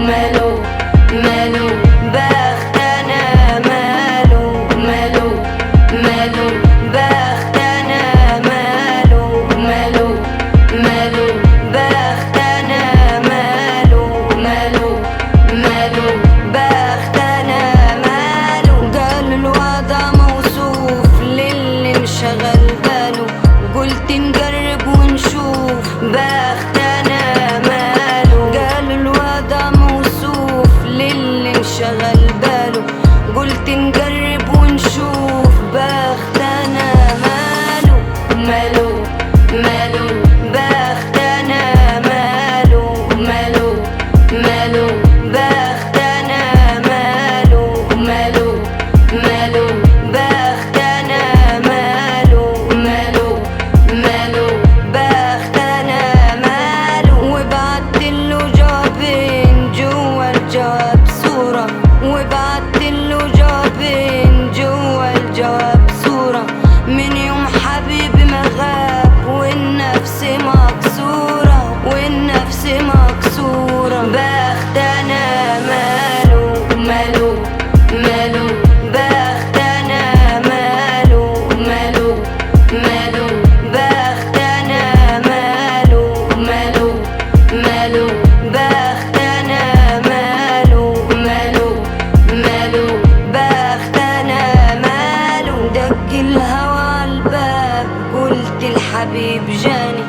ماله ماله بختنا ماله ماله ماله بختنا ماله ماله ماله بختنا ماله ماله ماله بختنا ماله قال الوضع موصوف للي انشغل باله قلت نجرب ونشوف بختنا ماله قال الوضع موصوف للي انشغل باله قلت نجرب ونشوف بختنا ماله ماله ماله بختنا ماله ماله ماله بختنا ماله ماله ماله بختنا ماله ماله ماله بختنا ماله وبعتله جوابين جوا الجواب صورة وبعتله جوابين جوا الجواب صورة من يوم حبيبي ما غاب والنفس مكسورة والنفس مكسورة بختنا ماله ماله ماله بختنا ماله ماله ماله بختنا ماله ماله ماله بختنا ماله ماله ماله بختنا ماله دق الهوى عالباب قلت الحبيب جاني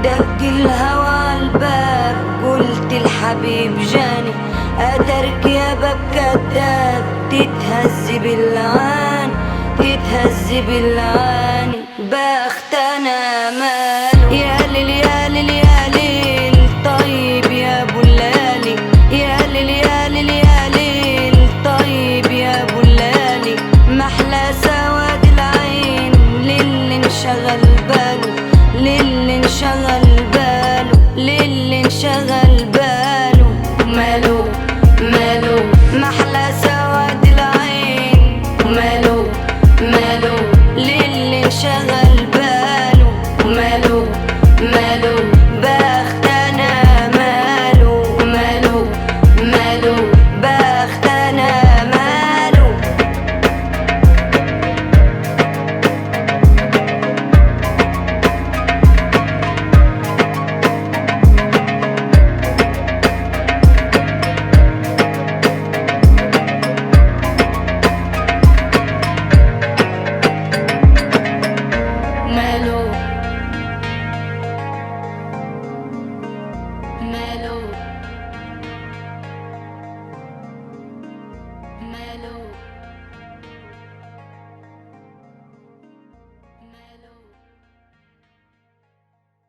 دق الهوى عالباب قلت الحبيب جاني أترك يا باب كداب تتهز بالعاني تتهز بالعاني بختنا ماله يا ليل يا ليل يا ليل طيب يا ابو الليالي يا ليل يا ليل يا ليل طيب يا ابو الليالي محلى سواد العين للي انشغل باله للي انشغل باله للي انشغل